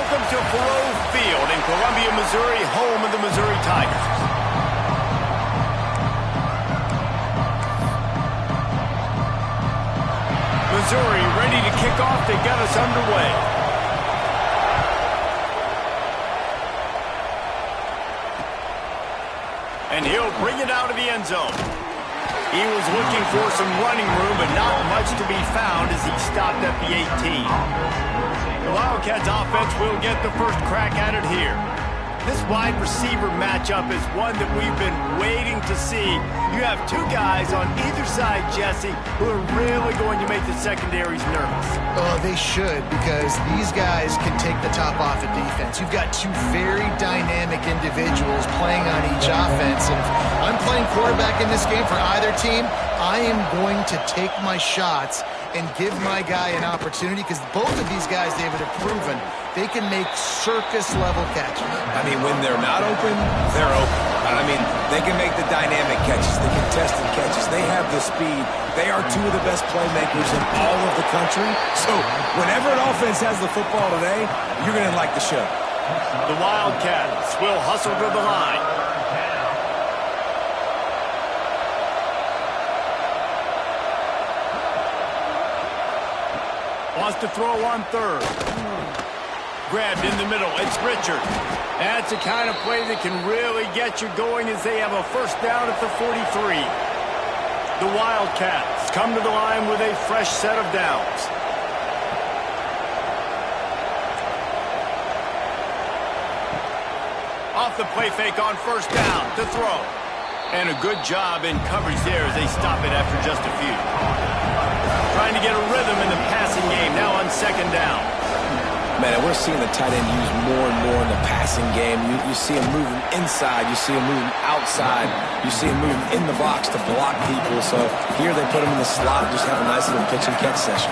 Welcome to Faroe Field in Columbia, Missouri, home of the Missouri Tigers. Missouri ready to kick off to get us underway. And he'll bring it out of the end zone. He was looking for some running room, but not much to be found as he stopped at the 18. The Wildcats offense will get the first crack at it here. This wide receiver matchup is one that we've been waiting to see. You have two guys on either side, Jesse, who are really going to make the secondaries nervous. Oh, they should, because these guys can take the top off of defense. You've got two very dynamic individuals playing on each offense, and if I'm playing quarterback in this game for either team, I am going to take my shots and give my guy an opportunity, because both of these guys, David, have proven they can make circus-level catches. I mean, when they're not open, they're open. I mean, they can make the dynamic catches, the contested catches. They have the speed. They are two of the best playmakers in all of the country. So whenever an offense has the football today, you're going to like the show. The Wildcats will hustle to the line. Wants to throw on third. Grabbed in the middle. It's Richard. That's the kind of play that can really get you going as they have a first down at the 43. The Wildcats come to the line with a fresh set of downs. Off the play fake on first down to throw. And a good job in coverage there as they stop it after just a few. Trying to get a rhythm in the passing game now on second down. Man, we're seeing the tight end used more and more in the passing game. You see him moving inside. You see him moving outside. You see him moving in the box to block people. So here they put him in the slot and just have a nice little pitch and catch session.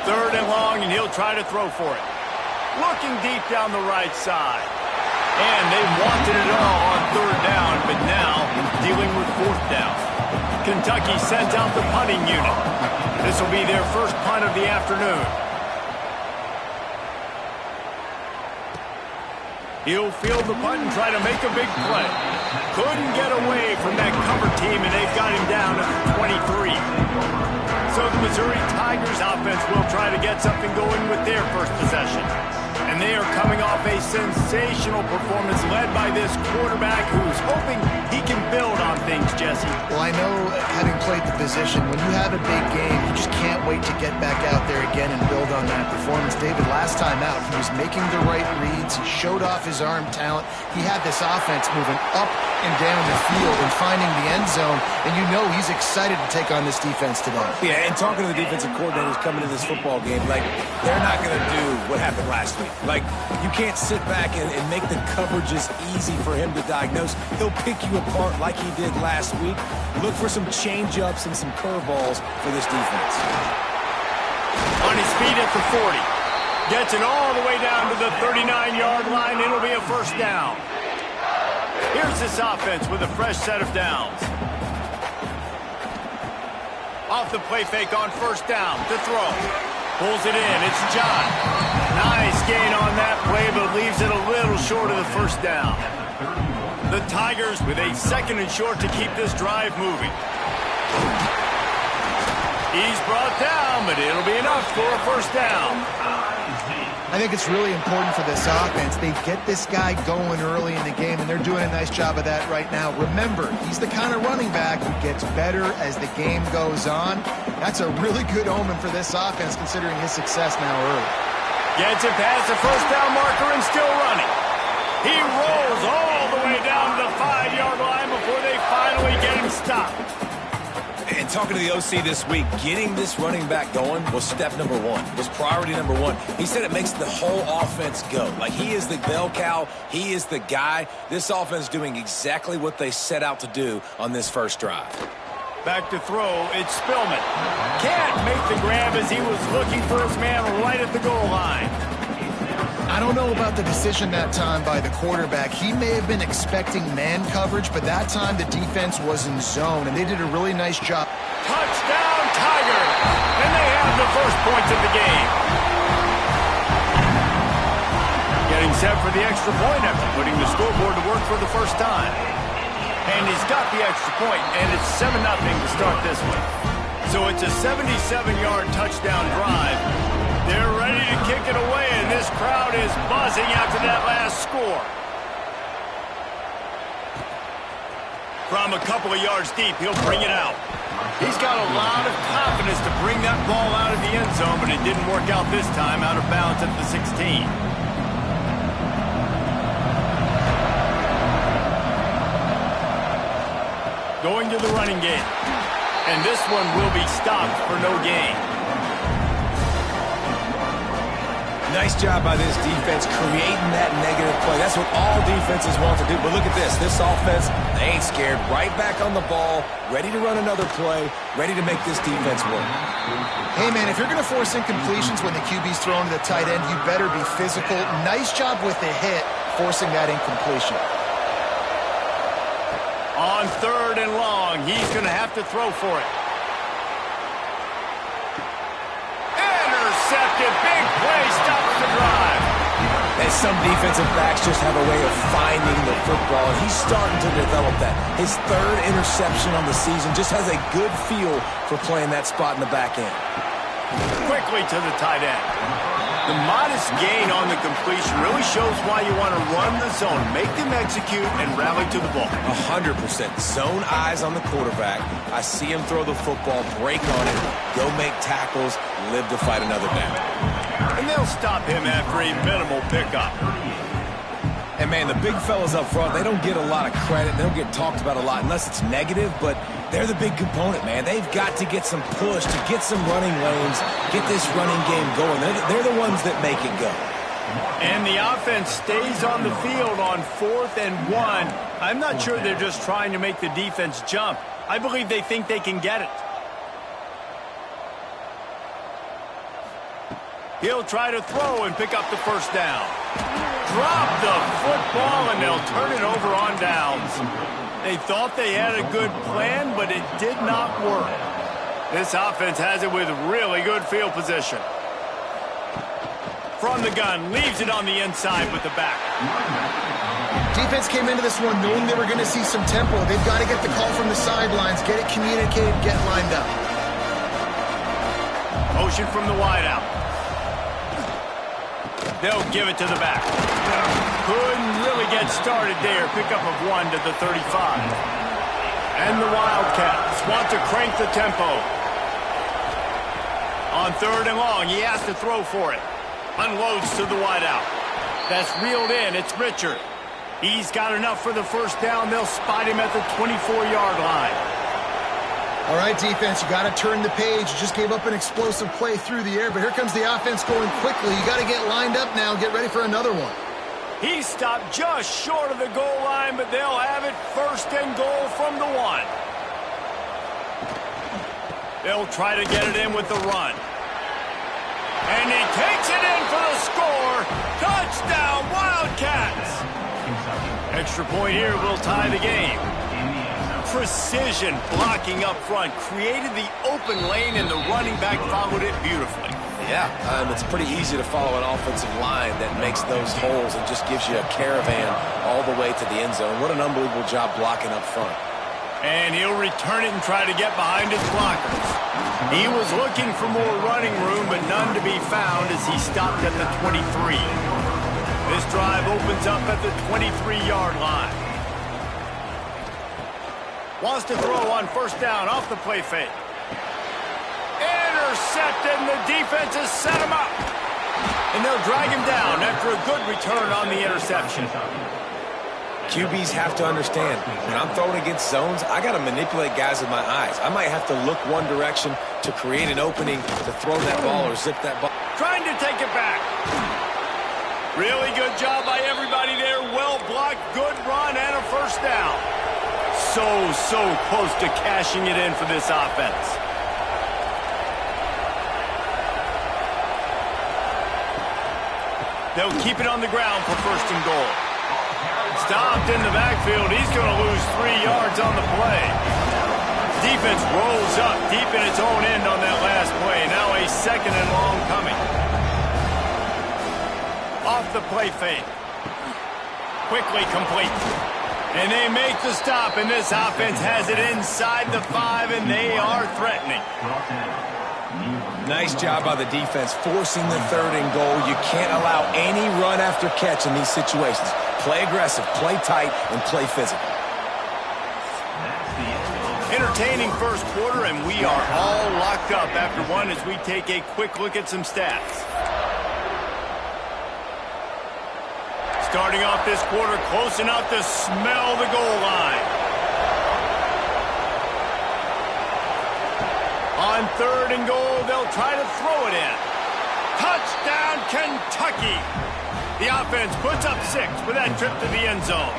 Third and long, and he'll try to throw for it. Looking deep down the right side. And they wanted it all on third down, but now dealing with fourth down. Kentucky sends out the punting unit. This will be their first punt of the afternoon. He'll field the punt and try to make a big play. Couldn't get away from that cover team, and they've got him down at the 23. So the Missouri Tigers offense will try to get something going with their first possession. And they are coming off a sensational performance led by this quarterback who's hoping he can build on things, Jesse. Well, I know, having played the position, when you have a big game, you just can't wait to get back out there again and build on that performance. David, last time out, he was making the right reads. He showed off his arm talent. He had this offense moving up and down the field and finding the end zone. And you know he's excited to take on this defense today. Yeah, and talking to the defensive coordinators coming to this football game, like, they're not going to do what happened last week. Like, you can't sit back and make the coverages easy for him to diagnose. He'll pick you apart like he did last week. Look for some change-ups and some curveballs for this defense. On his feet at the 40. Gets it all the way down to the 39-yard line. It'll be a first down. Here's this offense with a fresh set of downs. Off the play fake on first down to throw. Pulls it in. It's John. Nice gain on that play, but leaves it a little short of the first down. The Tigers with a second and short to keep this drive moving. He's brought down, but it'll be enough for a first down. I think it's really important for this offense. They get this guy going early in the game, and they're doing a nice job of that right now. Remember, he's the kind of running back who gets better as the game goes on. That's a really good omen for this offense, considering his success now early. Gets it past the first down marker and still running. He rolls all the way down to the 5-yard line before they finally get him stopped. And talking to the OC this week, getting this running back going was step number one, was priority number one. He said it makes the whole offense go. Like, he is the bell cow. He is the guy. This offense doing exactly what they set out to do on this first drive. Back to throw, it's Spillman. Can't make the grab as he was looking for his man right at the goal line. I don't know about the decision that time by the quarterback. He may have been expecting man coverage, but that time the defense was in zone, and they did a really nice job. Touchdown, Tigers! And they have the first points of the game. set for the extra point after putting the scoreboard to work for the first time. And he's got the extra point, and it's 7-0 to start this one. So it's a 77-yard touchdown drive. They're ready to kick it away, and this crowd is buzzing after that last score. From a couple of yards deep, he'll bring it out. He's got a lot of confidence to bring that ball out of the end zone, but it didn't work out this time, out of bounds at the 16. Going to the running game. And this one will be stopped for no gain. Nice job by this defense creating that negative play. That's what all defenses want to do. But look at this. This offense, they ain't scared. Right back on the ball, ready to run another play, ready to make this defense work. Hey, man, if you're going to force incompletions when the QB's thrown to the tight end, you better be physical. Nice job with the hit, forcing that incompletion. On 3rd and long, he's going to have to throw for it. Intercepted, big play, stops the drive. And some defensive backs just have a way of finding the football, and he's starting to develop that. His 3rd interception on the season, just has a good feel for playing that spot in the back end. Quickly to the tight end. The modest gain on the completion really shows why you want to run the zone, make them execute, and rally to the ball. 100%. Zone eyes on the quarterback. I see him throw the football, break on it, go make tackles, live to fight another down. And they'll stop him after a minimal pickup. And, man, the big fellas up front, they don't get a lot of credit. They don't get talked about a lot unless it's negative, but they're the big component, man. They've got to get some push, to get some running lanes, get this running game going. They're the ones that make it go. And the offense stays on the field on 4th and 1. I'm not sure they're just trying to make the defense jump. I believe they think they can get it. He'll try to throw and pick up the first down. Drop the football, and they'll turn it over on downs. They thought they had a good plan, but it did not work. This offense has it with really good field position. From the gun, leaves it on the inside with the back. Defense came into this one knowing they were going to see some tempo. They've got to get the call from the sidelines, get it communicated, get lined up. Motion from the wideout. They'll give it to the back. Couldn't really get started there. Pickup of 1 to the 35. And the Wildcats want to crank the tempo. On 3rd and long, he has to throw for it. Unloads to the wideout. That's reeled in. It's Richard. He's got enough for the first down. They'll spot him at the 24-yard line. All right, defense, you got to turn the page. You just gave up an explosive play through the air, but here comes the offense going quickly. You got to get lined up now, get ready for another one. He stopped just short of the goal line, but they'll have it 1st and goal from the 1. They'll try to get it in with the run. And he takes it in for the score. Touchdown, Wildcats! Extra point here will tie the game. Precision blocking up front created the open lane, and the running back followed it beautifully. Yeah, it's pretty easy to follow an offensive line that makes those holes and just gives you a caravan all the way to the end zone. What an unbelievable job blocking up front. And he'll return it and try to get behind his blockers. He was looking for more running room, but none to be found as he stopped at the 23. This drive opens up at the 23-yard line. Wants to throw on 1st down off the play fake. Intercepted, and the defense has set him up. And they'll drag him down after a good return on the interception. QBs have to understand, when I'm throwing against zones, I got to manipulate guys with my eyes. I might have to look one direction to create an opening to throw that ball or zip that ball. Trying to take it back. Really good job by everybody there. Well blocked, good run, and a 1st down. So close to cashing it in for this offense. They'll keep it on the ground for 1st and goal. Stopped in the backfield. He's going to lose 3 yards on the play. Defense rolls up deep in its own end on that last play. Now a 2nd and long coming. Off the play fake. Quickly complete. And they make the stop, and this offense has it inside the 5, and they are threatening. Nice job by the defense, forcing the 3rd and goal. You can't allow any run after catch in these situations. Play aggressive, play tight, and play physical. Entertaining first quarter, and we are all locked up after one as we take a quick look at some stats. Starting off this quarter close enough to smell the goal line. On 3rd and goal, they'll try to throw it in. Touchdown, Kentucky! The offense puts up 6 with that trip to the end zone.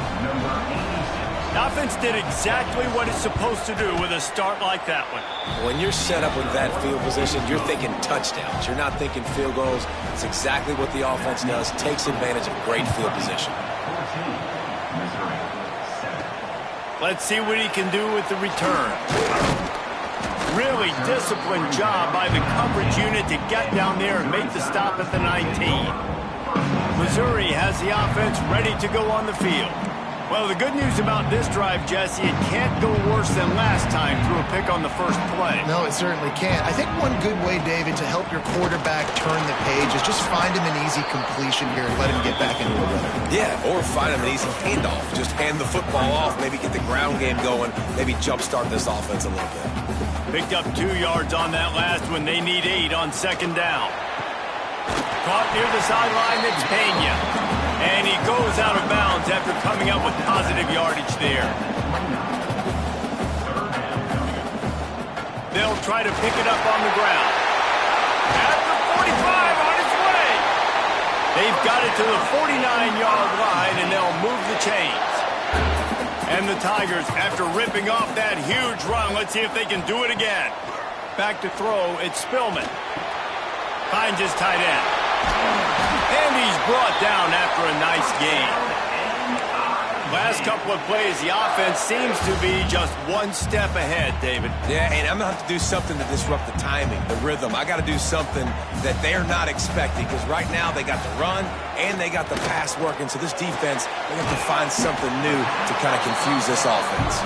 The offense did exactly what it's supposed to do with a start like that one. When you're set up with that field position, you're thinking touchdowns. You're not thinking field goals. It's exactly what the offense does. Takes advantage of great field position. Let's see what he can do with the return. Really disciplined job by the coverage unit to get down there and make the stop at the 19. Missouri has the offense ready to go on the field. Well, the good news about this drive, Jesse, it can't go worse than last time through a pick on the first play. No, it certainly can't. I think one good way, David, to help your quarterback turn the page is just find him an easy completion here and let him get back into the rhythm. Yeah, or find him an easy handoff. Just hand the football off, maybe get the ground game going, maybe jumpstart this offense a little bit. Picked up 2 yards on that last one. They need 8 on 2nd down. Caught near the sideline, it's Pena. And he goes out of bounds after coming up with positive yardage there. They'll try to pick it up on the ground. At the 45 on its way. They've got it to the 49-yard line, and they'll move the chains. And the Tigers, after ripping off that huge run, let's see if they can do it again. Back to throw, it's Spillman. Finds his tight end. And he's brought down after a nice gain. Last couple of plays, the offense seems to be just one step ahead, David. Yeah, and I'm going to have to do something to disrupt the timing, the rhythm. I got to do something that they're not expecting, because right now they got the run and they got the pass working. So this defense, they have to find something new to kind of confuse this offense.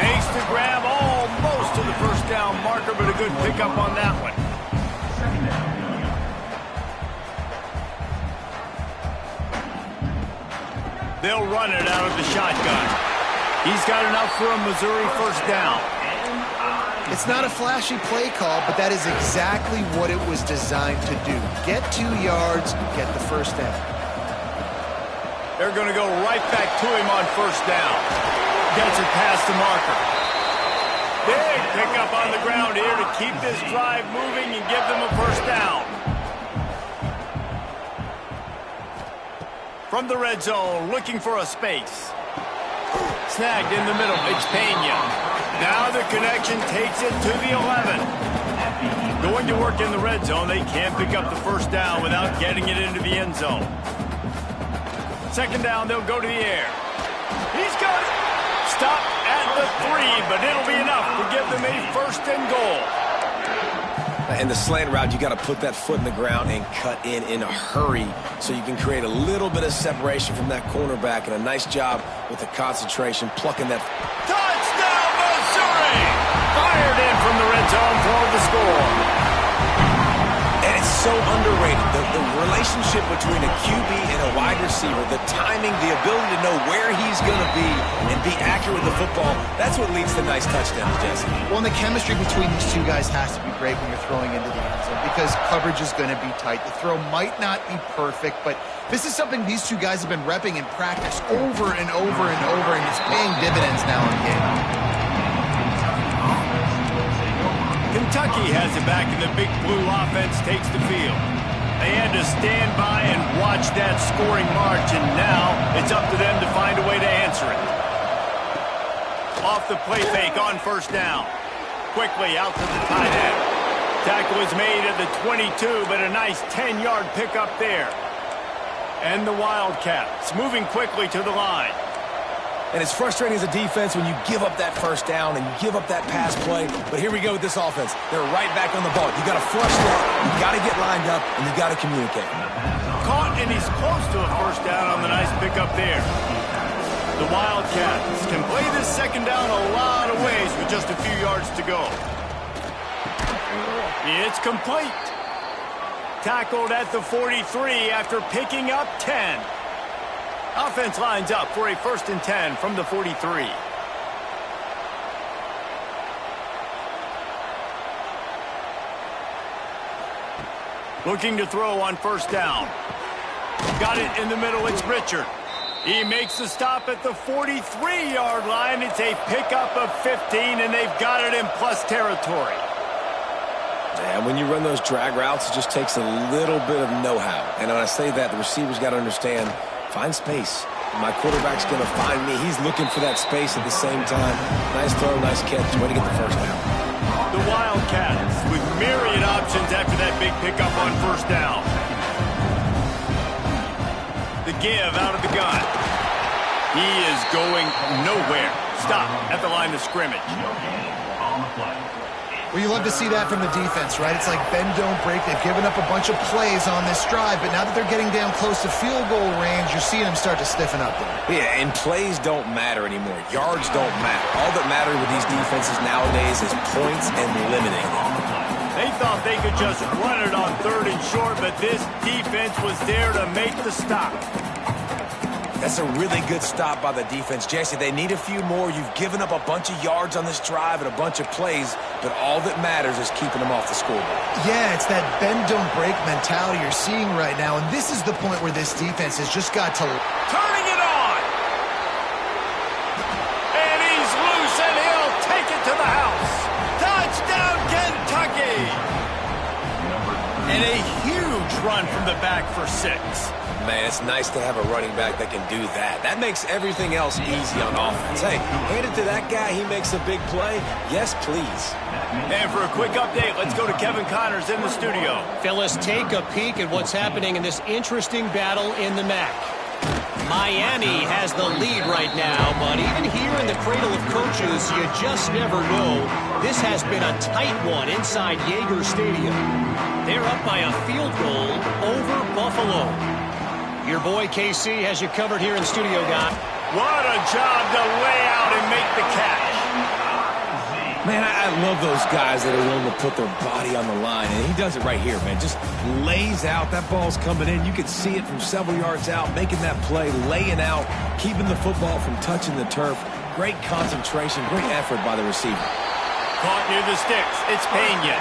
Makes the grab almost to the first down marker, but a good pickup on that one. They'll run it out of the shotgun. He's got enough for a Missouri first down. It's not a flashy play call, but that is exactly what it was designed to do. Get 2 yards, get the first down. They're going to go right back to him on first down. Gets it past the marker. Big pickup on the ground here to keep this drive moving and give them a first down. From the red zone, looking for a space. Snagged in the middle, it's Pena. Now the connection takes it to the 11. Going to work in the red zone, they can't pick up the first down without getting it into the end zone. 2nd down, they'll go to the air. He's got it. Stop at the 3, but it'll be enough to give them a 1st and goal. And the slant route, you got to put that foot in the ground and cut in a hurry so you can create a little bit of separation from that cornerback, and a nice job with the concentration, plucking that. Touchdown, Missouri! Fired in from the red zone for the score. And it's so underrated. The relationship between a QB and a wide receiver, the timing, the ability to know where he's going to be and be accurate with the football, that's what leads to nice touchdowns, Jesse. Well, and the chemistry between these two guys has to be great when you're throwing into the end zone, because coverage is going to be tight. The throw might not be perfect, but this is something these two guys have been repping in practice over and over and over, and it's paying dividends now in the game. Kentucky has it back, and the big blue offense takes the field. They had to stand by and watch that scoring march, and now it's up to them to find a way to answer it. Off the play fake on first down. Quickly out to the tight end. Tackle is made at the 22, but a nice 10-yard pickup there. And the Wildcats moving quickly to the line. And it's frustrating as a defense when you give up that first down and you give up that pass play. But here we go with this offense. They're right back on the ball. You got to flush that. You got to get lined up, and you got to communicate. Caught, and he's close to a first down on the nice pickup there. The Wildcats can play this second down a lot of ways with just a few yards to go. It's complete. Tackled at the 43 after picking up 10. Offense lines up for a 1st and 10 from the 43. Looking to throw on 1st down. Got it in the middle. It's Richard. He makes the stop at the 43-yard line. It's a pickup of 15, and they've got it in plus territory. And when you run those drag routes, it just takes a little bit of know-how. And when I say that, the receivers got to understand, find space. My quarterback's going to find me. He's looking for that space at the same time. Nice throw, nice catch. Way to get the first down. The Wildcats with myriad options after that big pickup on 1st down. The give out of the gun. He is going nowhere. Stop at the line of scrimmage. Well, you love to see that from the defense, right? It's like bend, don't break. They've given up a bunch of plays on this drive, but now that they're getting down close to field goal range, you're seeing them start to stiffen up there. Yeah, and plays don't matter anymore. Yards don't matter. All that matters with these defenses nowadays is points and limiting them. They thought they could just run it on 3rd and short, but this defense was there to make the stop. That's a really good stop by the defense. Jesse, they need a few more. You've given up a bunch of yards on this drive and a bunch of plays, but all that matters is keeping them off the scoreboard. Yeah, it's that bend, don't break mentality you're seeing right now, and this is the point where this defense has just got to... Turning it on! And he's loose, and he'll take it to the house. Touchdown, Kentucky! And a huge run from the back for 6. Man, it's nice to have a running back that can do that. That makes everything else easy on offense. Hey, hand it to that guy. He makes a big play. Yes, please. And for a quick update, let's go to Kevin Connors in the studio. Phyllis, take a peek at what's happening in this interesting battle in the MAC. Miami has the lead right now, but even here in the cradle of coaches, you just never know. This has been a tight one inside Yager Stadium. They're up by a field goal over Buffalo. Your boy KC has you covered here in studio, guy. What a job to lay out and make the catch. Man, I love those guys that are willing to put their body on the line, and he does it right here, man. Just lays out. That ball's coming in. You can see it from several yards out, making that play, laying out, keeping the football from touching the turf. Great concentration, great effort by the receiver. Caught near the sticks. It's Pena.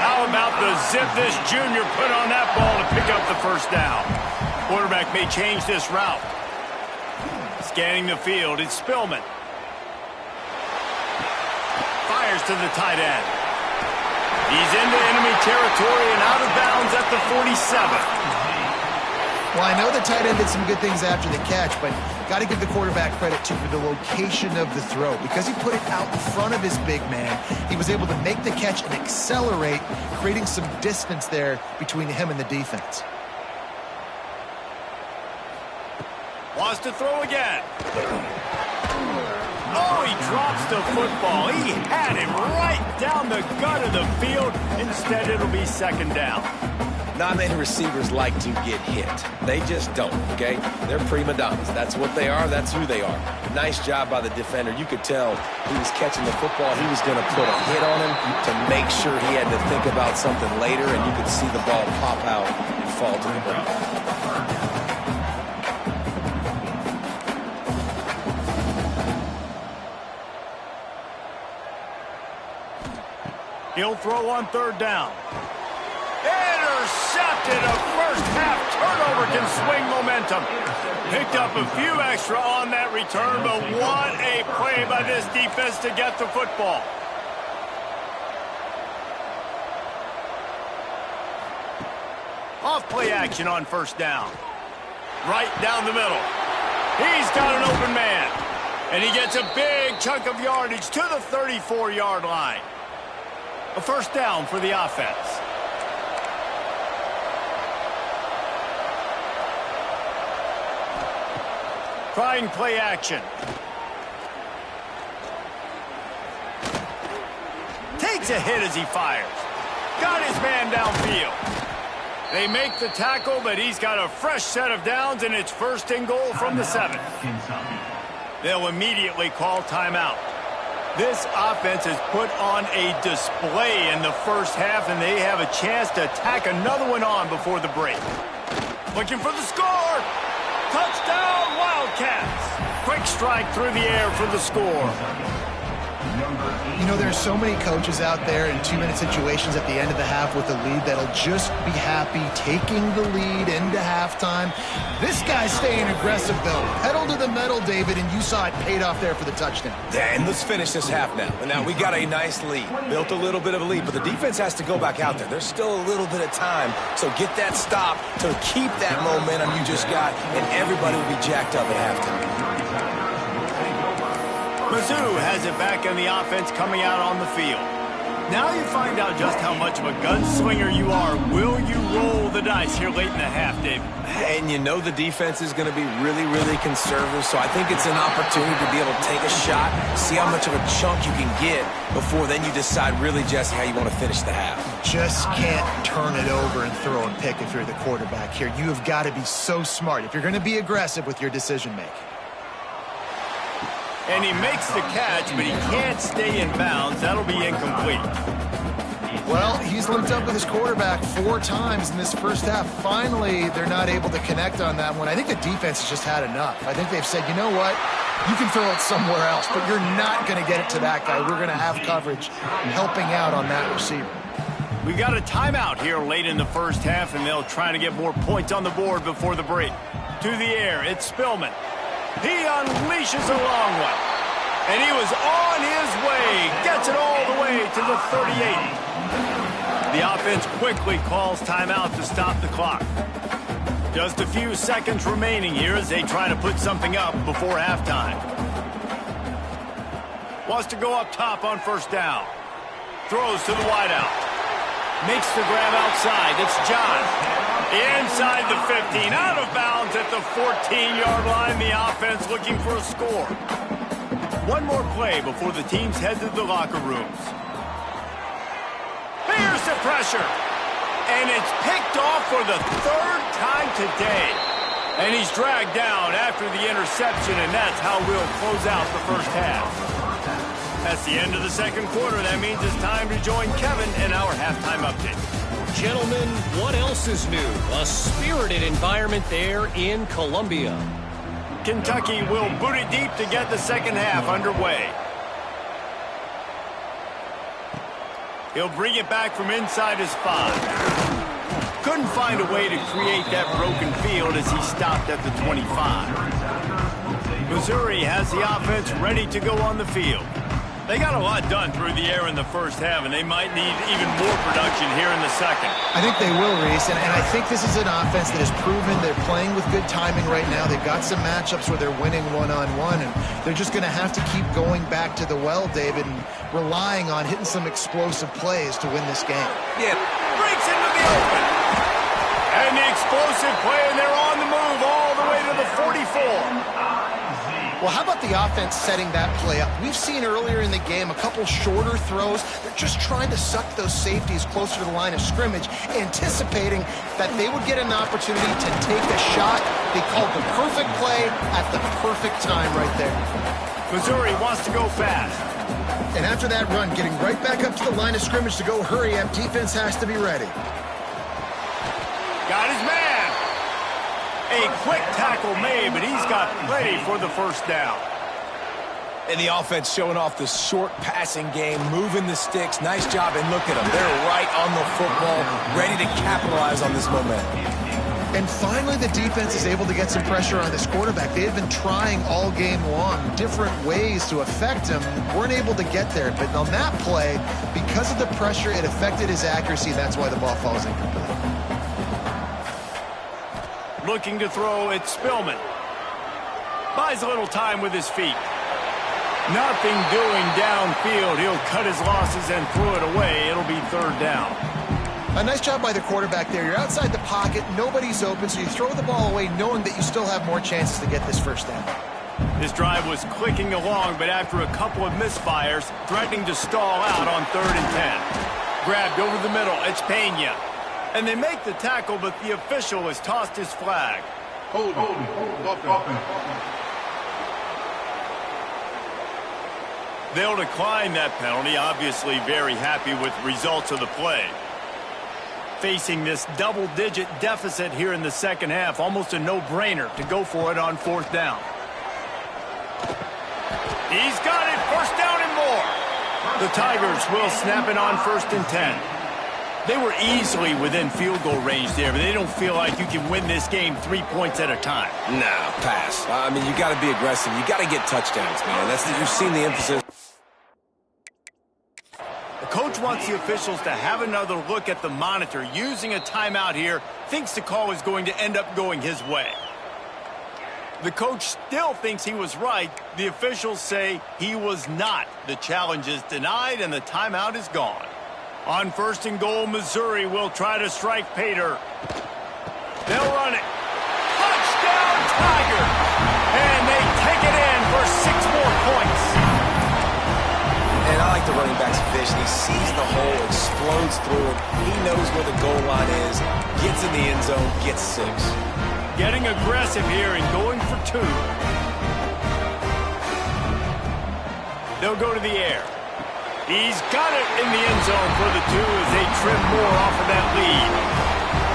How about the zip this junior put on that ball to pick up the 1st down? Quarterback may change this route. Scanning the field, it's Spillman. Fires to the tight end. He's into enemy territory and out of bounds at the 47. Well, I know the tight end did some good things after the catch, but got to give the quarterback credit, too, for the location of the throw. Because he put it out in front of his big man, he was able to make the catch and accelerate, creating some distance there between him and the defense. Wants to throw again. Oh, he drops the football. He had him right down the gut of the field. Instead, it'll be 2nd down. Not many receivers like to get hit. They just don't, okay? They're prima donnas. That's what they are. That's who they are. Nice job by the defender. You could tell he was catching the football. He was going to put a hit on him to make sure he had to think about something later, and you could see the ball pop out and fall to the ground. He'll throw on 3rd down. Intercepted. A first-half turnover can swing momentum. Picked up a few extra on that return, but what a play by this defense to get the football. Off play action on 1st down. Right down the middle. He's got an open man. And he gets a big chunk of yardage to the 34-yard line. A 1st down for the offense. Trying play action. takes a hit as he fires. Got his man downfield. They make the tackle, but he's got a fresh set of downs, and it's first and goal from the 7. They'll immediately call timeout. This offense has put on a display in the first half, and they have a chance to tack another one on before the break. Looking for the score. Touchdown, Wildcats. Quick strike through the air for the score. You know, there's so many coaches out there in 2-minute situations at the end of the half with the lead that'll just be happy taking the lead into halftime. This guy's staying aggressive, though. Pedal to the metal, David, and you saw it paid off there for the touchdown. Yeah, and let's finish this half now. And now we got a nice lead. Built a little bit of a lead, but the defense has to go back out there. There's still a little bit of time, so get that stop to keep that momentum you just got, and everybody will be jacked up at halftime. Mizzou has it back on the offense coming out on the field. Now you find out just how much of a gunslinger you are. Will you roll the dice here late in the half, Dave? And you know the defense is going to be really, really conservative, so I think it's an opportunity to be able to take a shot, see how much of a chunk you can get before then you decide really, Jesse, how you want to finish the half. Just can't turn it over and throw a pick if you're the quarterback here. You have got to be so smart if you're going to be aggressive with your decision-making. And he makes the catch, but he can't stay in bounds. That'll be incomplete. Well, he's linked up with his quarterback 4 times in this first half. Finally, they're not able to connect on that one. I think the defense has just had enough. I think they've said, you know what? You can throw it somewhere else, but you're not going to get it to that guy. We're going to have coverage helping out on that receiver. We got a timeout here late in the first half, and they'll try to get more points on the board before the break. To the air, it's Spillman. He unleashes a long one. And he was on his way. Gets it all the way to the 38. The offense quickly calls timeout to stop the clock. Just a few seconds remaining here as they try to put something up before halftime. Wants to go up top on first down. Throws to the wideout. Makes the grab outside. It's John. Inside the 15, out of bounds at the 14-yard line. The offense looking for a score. One more play before the teams head to the locker rooms. Here's the pressure. And it's picked off for the 3rd time today. And he's dragged down after the interception, and that's how we'll close out the first half. That's the end of the second quarter. That means it's time to join Kevin in our halftime update. Gentlemen, what else is new? A spirited environment there in Columbia. Kentucky will boot it deep to get the second half underway. He'll bring it back from inside his 5. Couldn't find a way to create that broken field as he stopped at the 25. Missouri has the offense ready to go on the field. They got a lot done through the air in the first half, and they might need even more production here in the second. I think they will, Reese, and I think this is an offense that has proven they're playing with good timing right now. They've got some matchups where they're winning one-on-one, and they're just going to have to keep going back to the well, David, and relying on hitting some explosive plays to win this game. Yeah, breaks into the open. And the explosive play, and they're on the move all the way to the 44. Well, how about the offense setting that play up? We've seen earlier in the game a couple shorter throws. They're just trying to suck those safeties closer to the line of scrimmage, anticipating that they would get an opportunity to take a shot. They called the perfect play at the perfect time right there. Missouri wants to go fast. And after that run, getting right back up to the line of scrimmage to go hurry up, defense has to be ready. Got his man. A quick tackle made, but he's got plenty for the first down. And the offense showing off the short passing game, moving the sticks. Nice job, and look at them. They're right on the football, ready to capitalize on this momentum. And finally, the defense is able to get some pressure on this quarterback. They had been trying all game long different ways to affect him. Weren't able to get there, but on that play, because of the pressure, it affected his accuracy. That's why the ball falls incomplete. Looking to throw, it's Spillman. Buys a little time with his feet. Nothing doing downfield. He'll cut his losses and throw it away. It'll be 3rd down. A nice job by the quarterback there. You're outside the pocket. Nobody's open, so you throw the ball away knowing that you still have more chances to get this first down. This drive was clicking along, but after a couple of misfires, threatening to stall out on 3rd and 10. Grabbed over the middle, it's Pena. And they make the tackle, but the official has tossed his flag. Hold. They'll decline that penalty, obviously very happy with the results of the play. Facing this double-digit deficit here in the second half, almost a no-brainer to go for it on 4th down. He's got it, 1st down and more. The Tigers will snap it on 1st and 10. They were easily within field goal range there, but they don't feel like you can win this game 3 points at a time. No, pass. I mean, you got to be aggressive. You got to get touchdowns, man. You've seen the emphasis. The coach wants the officials to have another look at the monitor. Using a timeout here, thinks the call is going to end up going his way. The coach still thinks he was right. The officials say he was not. The challenge is denied, and the timeout is gone. On 1st and goal, Missouri will try to strike Pater. They'll run it. Touchdown, Tiger! And they take it in for 6 more points. And I like the running back's vision. He sees the hole, explodes through it. He knows where the goal line is, gets in the end zone, gets 6. Getting aggressive here and going for 2. They'll go to the air. He's got it in the end zone for the 2 as they trim more off of that lead.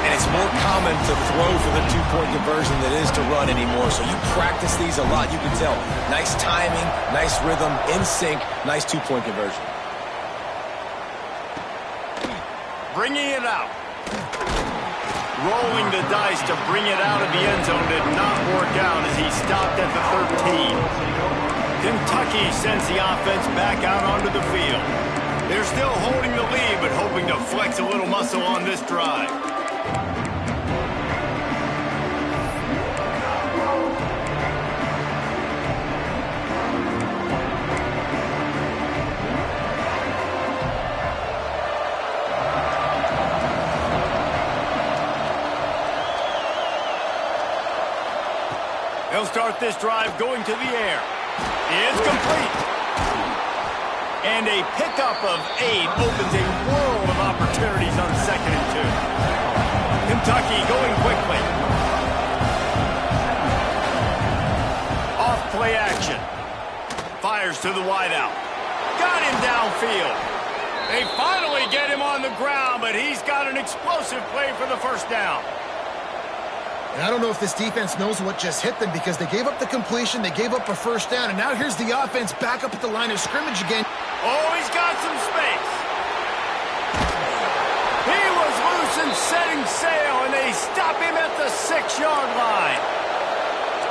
And it's more common to throw for the 2-point conversion than it is to run anymore. So you practice these a lot, you can tell. Nice timing, nice rhythm, in sync, nice 2-point conversion. Bringing it out. Rolling the dice to bring it out of the end zone did not work out as he stopped at the 13. Kentucky sends the offense back out onto the field. They're still holding the lead, but hoping to flex a little muscle on this drive. They'll start this drive going to the air. It's complete. And a pickup of 8 opens a world of opportunities on 2nd and 2. Kentucky going quickly. Off play action. Fires to the wideout. Got him downfield. They finally get him on the ground, but he's got an explosive play for the 1st down. And I don't know if this defense knows what just hit them because they gave up the completion, they gave up a 1st down, and now here's the offense back up at the line of scrimmage again. Oh, he's got some space. He was loose and setting sail, and they stop him at the 6-yard line.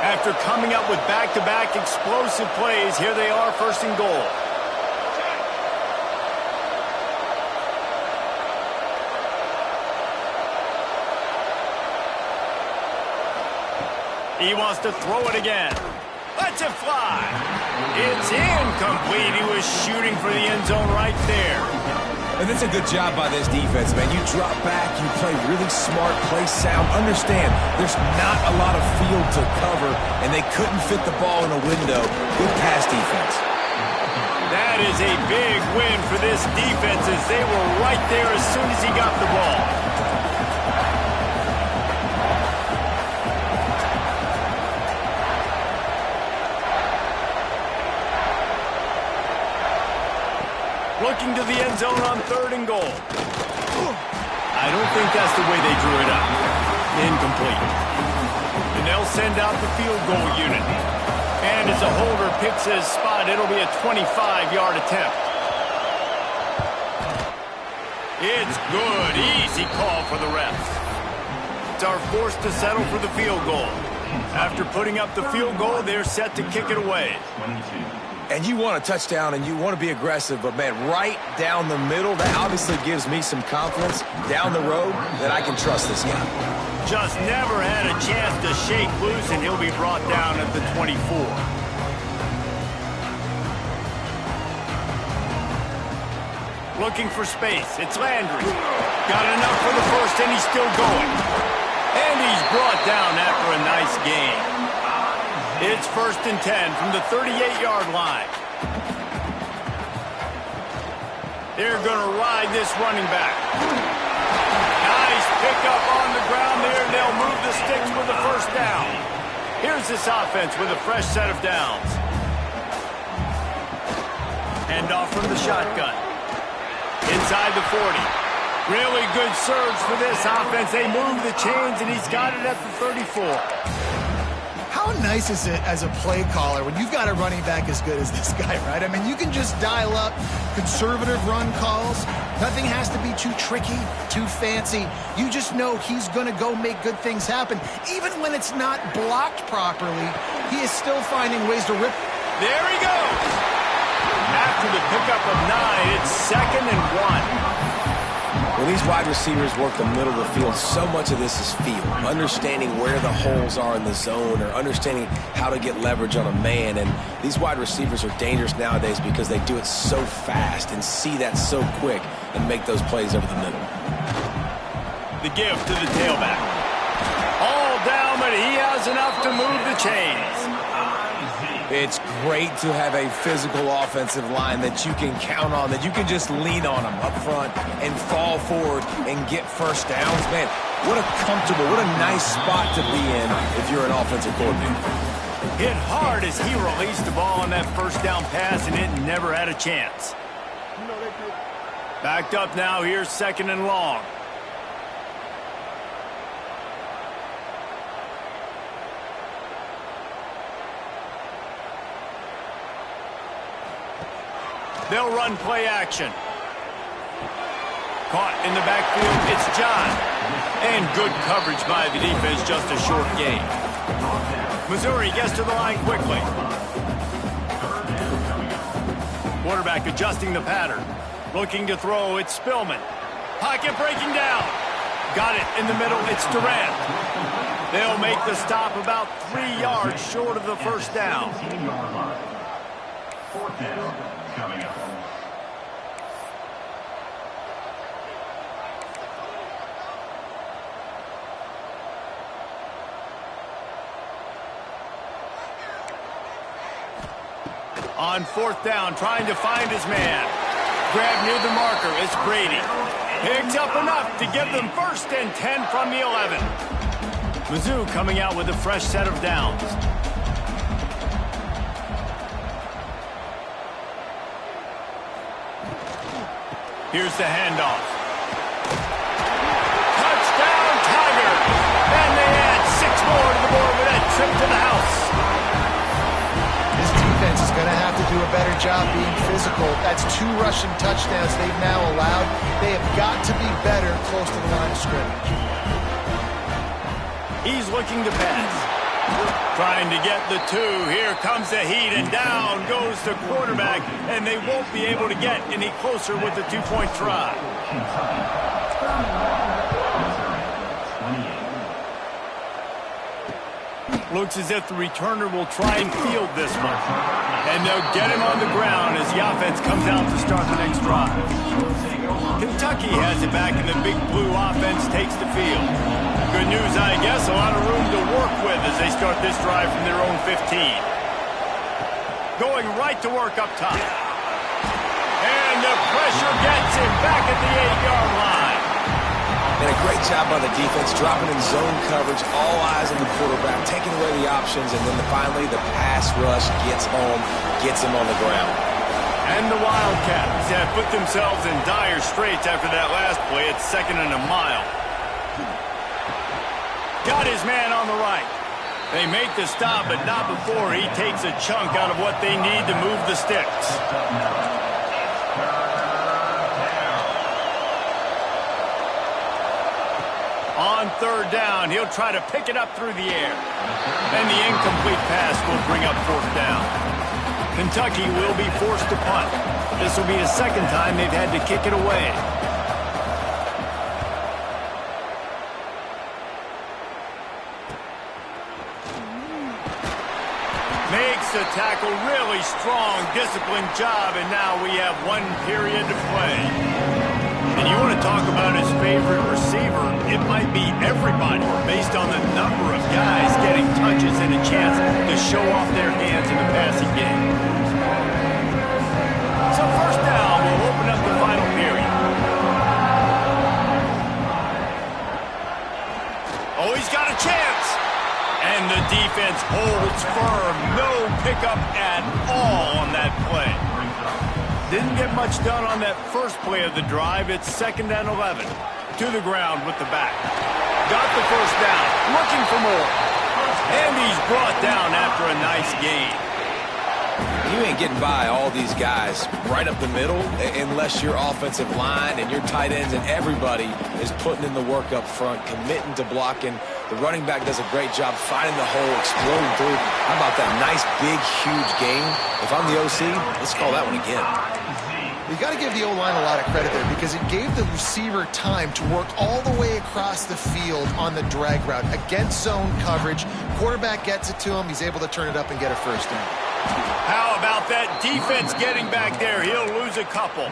After coming up with back-to-back explosive plays, here they are 1st and goal. He wants to throw it again. Lets it fly. It's incomplete. He was shooting for the end zone right there. And that's a good job by this defense, man. You drop back, you play really smart, play sound. Understand, there's not a lot of field to cover, and they couldn't fit the ball in a window. Good pass defense. That is a big win for this defense as they were right there as soon as he got the ball. Looking to the end zone on 3rd and goal. I don't think that's the way they drew it up. Incomplete. And they'll send out the field goal unit. And as a holder picks his spot, it'll be a 25-yard attempt. It's good. Easy call for the refs. It's our forced to settle for the field goal. After putting up the field goal, they're set to kick it away. And you want a touchdown and you want to be aggressive, but, man, right down the middle, that obviously gives me some confidence down the road that I can trust this guy. Just never had a chance to shake loose, and he'll be brought down at the 24. Looking for space. It's Landry. Got enough for the 1st, and he's still going. And he's brought down after a nice gain. It's 1st and 10 from the 38-yard line. They're going to ride this running back. Nice pickup on the ground there. They'll move the sticks with the first down. Here's this offense with a fresh set of downs. Hand off from the shotgun. Inside the 40. Really good surge for this offense. They move the chains, and he's got it at the 34. How nice is it as a play caller when you've got a running back as good as this guy, right? I mean, you can just dial up conservative run calls. Nothing has to be too tricky, too fancy. You just know he's going to go make good things happen. Even when it's not blocked properly, he is still finding ways to rip. There he goes. After the pickup of 9, it's 2nd and 1. When these wide receivers work the middle of the field, so much of this is feel. Understanding where the holes are in the zone or understanding how to get leverage on a man. And these wide receivers are dangerous nowadays because they do it so fast and see that so quick and make those plays over the middle. The give to the tailback. All down, but he has enough to move the chains. It's great to have a physical offensive line that you can count on, that you can just lean on them up front and fall forward and get first downs. Man, what a comfortable, what a nice spot to be in if you're an offensive coordinator. Hit hard as he released the ball on that first down pass, and it never had a chance. Backed up now, here's 2nd and long. They'll run play action. Caught in the backfield, it's John. And good coverage by the defense, just a short gain. Missouri gets to the line quickly. Quarterback adjusting the pattern. Looking to throw, it's Spillman. Pocket breaking down. Got it in the middle, it's Durant. They'll make the stop about 3 yards short of the first down. 4th down coming up. On 4th down, trying to find his man. Grab near the marker, it's Brady. Picks up enough to give them 1st and 10 from the 11. Mizzou coming out with a fresh set of downs. Here's the handoff. Touchdown, Tigers! And they add 6 more to the board with that trip to the house. This defense is going to have to do a better job being physical. That's 2 rushing touchdowns they've now allowed. They have got to be better close to the line of scrimmage. He's looking to pass. Trying to get the 2. Here comes the heat, and down goes the quarterback, and they won't be able to get any closer with the 2-point try. Looks as if the returner will try and field this one. And they'll get him on the ground as the offense comes out to start the next drive. Kentucky has it back, and the big blue offense takes the field. Good news, I guess, a lot of room to work with as they start this drive from their own 15. Going right to work up top. And the pressure gets him back at the 8-yard line. And a great job by the defense, dropping in zone coverage, all eyes on the quarterback, taking away the options, and then finally the pass rush gets home, gets him on the ground. And the Wildcats have put themselves in dire straits after that last play. It's 2nd and a mile. Got his man on the right. They make the stop, but not before he takes a chunk out of what they need to move the sticks. On 3rd down, he'll try to pick it up through the air. And the incomplete pass will bring up 4th down. Kentucky will be forced to punt. This will be the 2nd time they've had to kick it away. Makes the tackle, really strong, disciplined job, and now we have 1 period to play. And you want to talk about his favorite receiver. it might be everybody based on the number of guys getting touches and a chance to show off their hands in the passing game. So first down will open up the final period. Oh, he's got a chance. And the defense holds firm. No pickup at all on that play. Didn't get much done on that first play of the drive. It's 2nd and 11. To the ground with the back. Got the first down. Looking for more. And he's brought down after a nice gain. You ain't getting by all these guys right up the middle unless your offensive line and your tight ends and everybody is putting in the work up front, committing to blocking. The running back does a great job finding the hole, exploding through. How about that nice, big, huge gain? If I'm the OC, let's call that one again. You got to give the O-line a lot of credit there because it gave the receiver time to work all the way across the field on the drag route against zone coverage. Quarterback gets it to him. He's able to turn it up and get a first down. How about that defense getting back there? He'll lose a couple.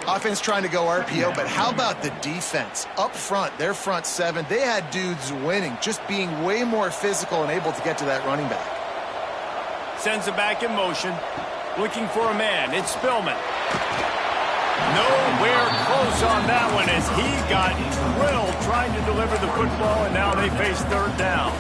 Offense trying to go RPO, but how about the defense? Up front, their front seven, they had dudes winning, just being way more physical and able to get to that running back. Sends it back in motion. Looking for a man. It's Spillman. Nowhere close on that one as he got drilled trying to deliver the football, and now they face 3rd down.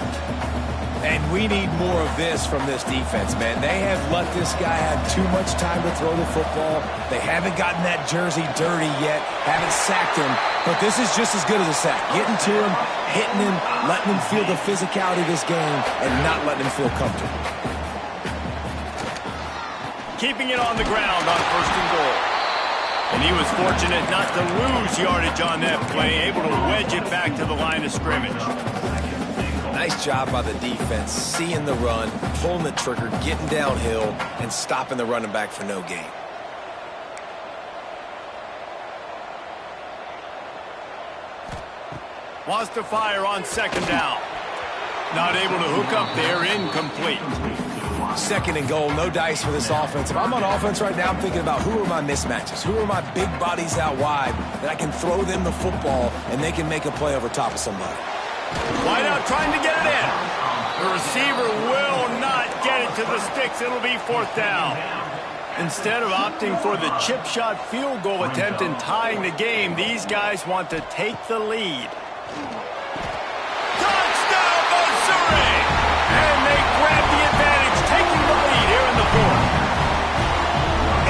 And we need more of this from this defense, man. They have let this guy have too much time to throw the football. They haven't gotten that jersey dirty yet, haven't sacked him, but this is just as good as a sack. Getting to him, hitting him, letting him feel the physicality of this game, and not letting him feel comfortable. Keeping it on the ground on 1st and goal. And he was fortunate not to lose yardage on that play, able to wedge it back to the line of scrimmage. Nice job by the defense, seeing the run, pulling the trigger, getting downhill, and stopping the running back for no gain. Wants to fire on 2nd down. Not able to hook up there, incomplete. 2nd and goal, no dice for this offense. If I'm on offense right now, I'm thinking about who are my mismatches? Who are my big bodies out wide that I can throw them the football and they can make a play over top of somebody? Wide out trying to get it in. The receiver will not get it to the sticks. It'll be 4th down. Instead of opting for the chip shot field goal attempt and tying the game, these guys want to take the lead. Touchdown, Missouri! And they grab the advantage, taking the lead here in the 4th.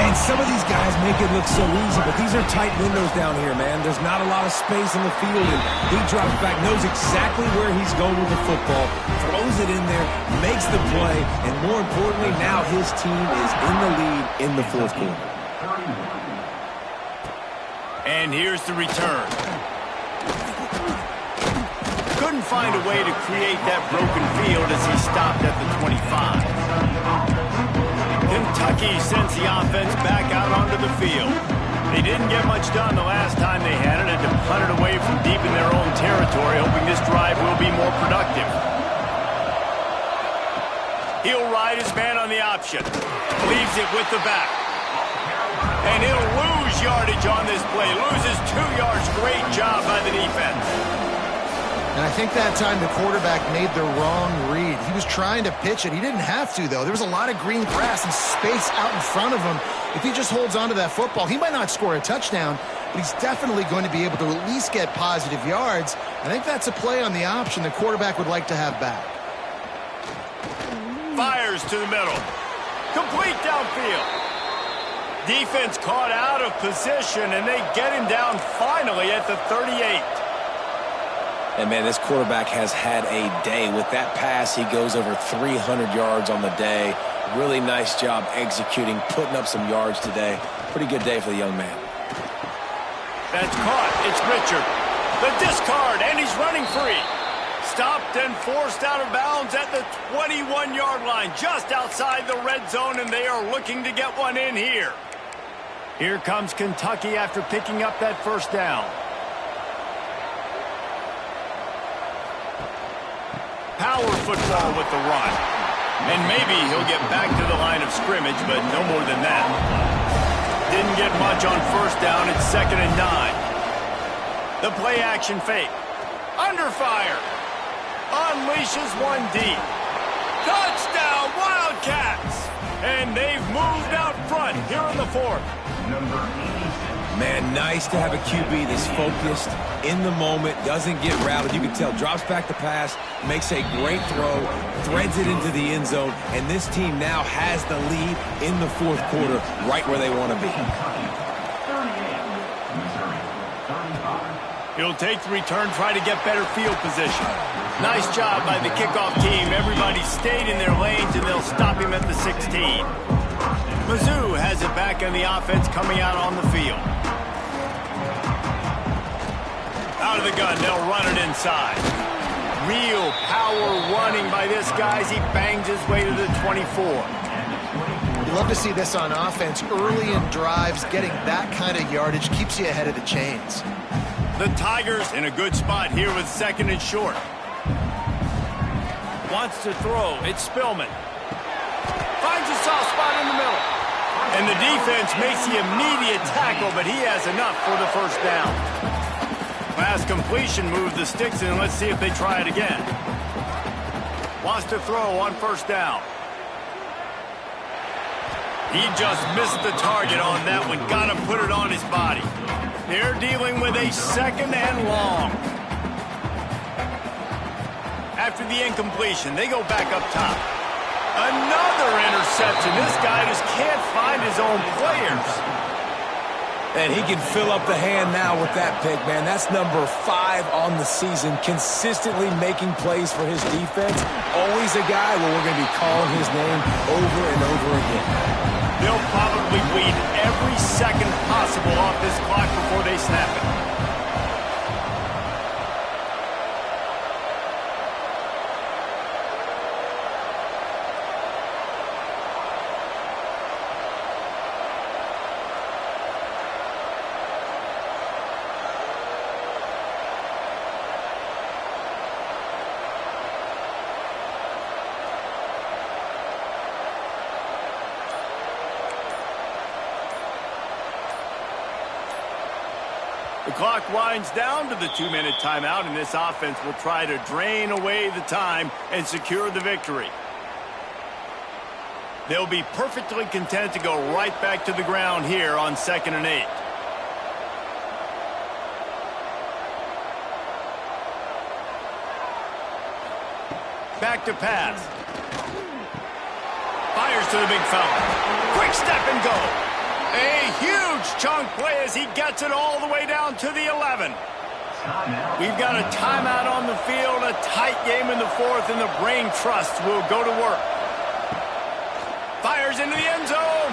And some of these guys make it look so easy, but these are tight windows down here, man. There's not a lot of space in the field, and he drops back, knows exactly where he's going with the football, throws it in there, makes the play, and more importantly, now his team is in the lead in the 4th quarter. And here's the return. Couldn't find a way to create that broken field as he stopped at the 25. Kentucky sends the offense back out onto the field. They didn't get much done the last time they had it, and to punt it away from deep in their own territory, hoping this drive will be more productive. He'll ride his man on the option. Leaves it with the back. And he'll lose yardage on this play. Loses 2 yards. Great job by the defense. And I think that time the quarterback made the wrong read. He was trying to pitch it. He didn't have to, though. There was a lot of green grass and space out in front of him. If he just holds onto that football, he might not score a touchdown, but he's definitely going to be able to at least get positive yards. I think that's a play on the option the quarterback would like to have back. Fires to the middle. Complete downfield. Defense caught out of position, and they get him down finally at the 38. And, man, this quarterback has had a day. With that pass, he goes over 300 yards on the day. Really nice job executing, putting up some yards today. Pretty good day for the young man. That's caught. It's Richard. The discard, and he's running free. Stopped and forced out of bounds at the 21-yard line, just outside the red zone, and they are looking to get one in here. Here comes Kentucky after picking up that first down. Power football with the run. And maybe he'll get back to the line of scrimmage, but no more than that. Didn't get much on first down. It's 2nd and 9. The play action fake. Under fire. Unleashes one deep. Touchdown, Wildcats! And they've moved out front here in the fourth. Number 86. Man, nice to have a QB that's focused, in the moment, doesn't get routed. You can tell, drops back the pass, makes a great throw, threads it into the end zone, and this team now has the lead in the fourth quarter right where they want to be. 38. Missouri. 35. He'll take the return, try to get better field position. Nice job by the kickoff team. Everybody stayed in their lanes, and they'll stop him at the 16. Mizzou has it back on the offense coming out on the field. Out of the gun, they'll run it inside. Real power running by this guy as he bangs his way to the 24. You love to see this on offense. Early in drives, getting that kind of yardage keeps you ahead of the chains. The Tigers in a good spot here with second and short. Wants to throw. It's Spillman. Finds a soft spot in the middle. And the defense makes the immediate tackle, but he has enough for the first down. Pass completion, move the sticks in. Let's see if they try it again. Wants to throw on first down. He just missed the target on that one. Got to put it on his body. They're dealing with a second and long. After the incompletion, they go back up top. Another interception. This guy just can't find his own players. And he can fill up the hand now with that pick, man. That's number 5 on the season, consistently making plays for his defense. Always a guy where we're going to be calling his name over and over again. They'll probably bleed every second possible off this clock before they snap it. The clock winds down to the 2-minute timeout, and this offense will try to drain away the time and secure the victory. They'll be perfectly content to go right back to the ground here on 2nd and 8. Back to pass. Fires to the big fella. Quick step and go. A huge chunk play as he gets it all the way down to the 11. We've got a timeout on the field, a tight game in the fourth, and the brain trust will go to work. Fires into the end zone.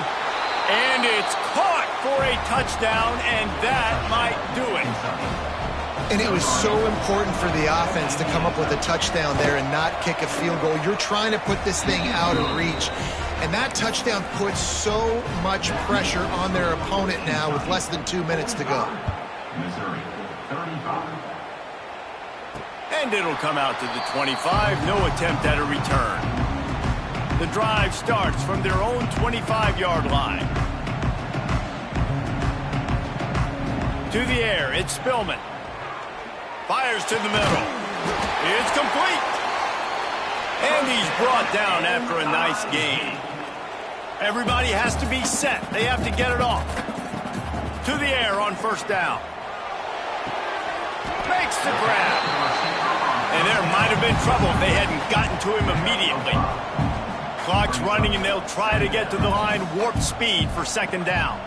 And it's caught for a touchdown, and that might do it. And it was so important for the offense to come up with a touchdown there and not kick a field goal. You're trying to put this thing out of reach. And that touchdown puts so much pressure on their opponent now with less than 2 minutes to go. Missouri, 35. And it'll come out to the 25. No attempt at a return. The drive starts from their own 25-yard line. To the air, it's Spillman. Fires to the middle. It's complete. And he's brought down after a nice gain. Everybody has to be set. They have to get it off. To the air on first down. Makes the grab. And there might have been trouble if they hadn't gotten to him immediately. Clock's running, and they'll try to get to the line warp speed for second down.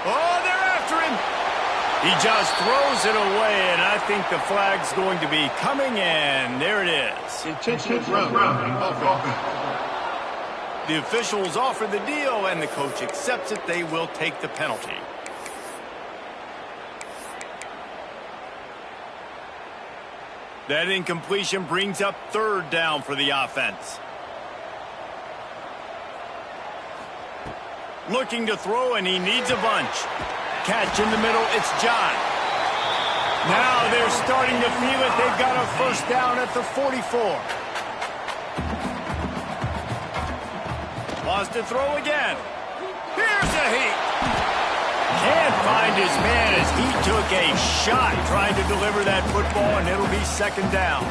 Oh, they're after him. He just throws it away, and I think the flag's going to be coming in. There it is. Intentional grounding offense. The officials offer the deal, and the coach accepts it. They will take the penalty. That incompletion brings up third down for the offense. Looking to throw, and he needs a bunch. Catch in the middle, it's John. Now they're starting to feel it. They've got a first down at the 44. Wants to throw again. Here's a heat. can't find his man as he took a shot trying to deliver that football, and it'll be second down.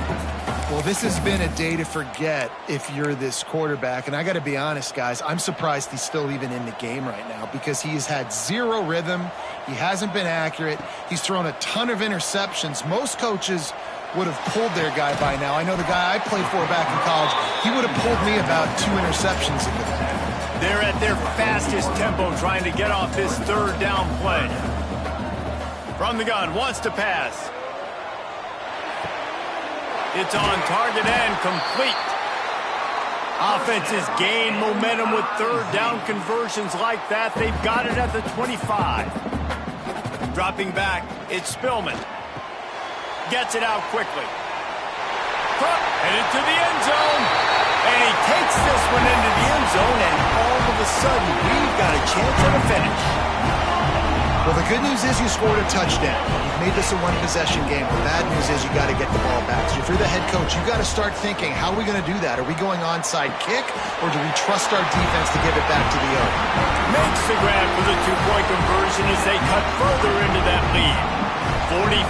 Well, this has been a day to forget if you're this quarterback. And I got to be honest, guys, I'm surprised he's still even in the game right now because he has had zero rhythm. He hasn't been accurate. He's thrown a ton of interceptions. Most coaches would have pulled their guy by now. I know the guy I played for back in college, he would have pulled me about 2 interceptions into that. They're at their fastest tempo trying to get off this third down play. From the gun, wants to pass. It's on target and complete. Offenses gain momentum with third down conversions like that. They've got it at the 25. Dropping back, it's Spillman. Gets it out quickly. Headed to the end zone. And he takes this one into the end zone, and all of a sudden, we've got a chance at a finish. Well, the good news is you scored a touchdown. You've made this a one-possession game. The bad news is you got to get the ball back. So if you're the head coach, you got to start thinking, how are we going to do that? Are we going onside kick, or do we trust our defense to give it back to the other? Makes the grab for the two-point conversion as they cut further into that lead. 45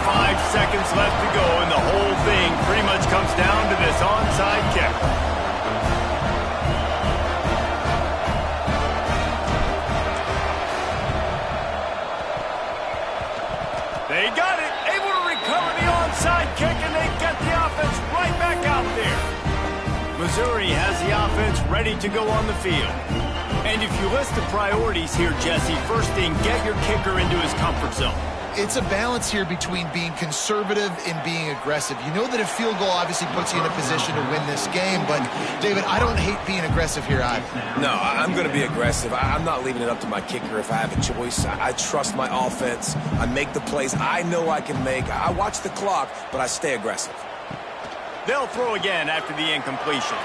seconds left to go, and the whole thing pretty much comes down to this onside kick. They got it, able to recover the onside kick, and they get the offense right back out there. Missouri has the offense ready to go on the field. And if you list the priorities here, Jesse, first thing, get your kicker into his comfort zone. It's a balance here between being conservative and being aggressive. You know that a field goal obviously puts you in a position to win this game, but, David, I don't hate being aggressive here either. No, I'm going to be aggressive. I'm not leaving it up to my kicker if I have a choice. I trust my offense. I make the plays I know I can make. I watch the clock, but I stay aggressive. They'll throw again after the incompletion.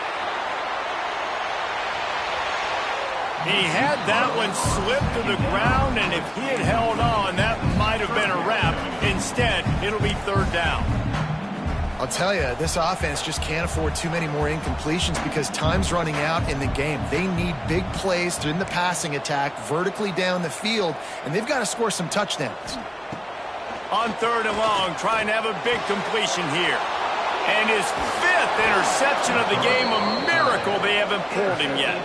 He had that one slip to the ground, and if he had held on, that might have been a wrap. Instead, it'll be third down. I'll tell you, this offense just can't afford too many more incompletions because time's running out in the game. They need big plays in the passing attack, vertically down the field, and they've got to score some touchdowns. On third and long, trying to have a big completion here. And his 5th interception of the game, a miracle they haven't pulled him yet.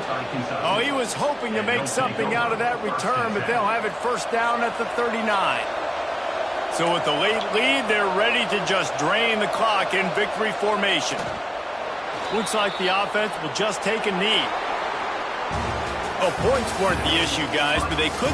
Oh, he was hoping to make something out of that return, but they'll have it first down at the 39. So with the late lead, they're ready to just drain the clock in victory formation. Looks like the offense will just take a knee. Oh, points weren't the issue, guys, but they couldn't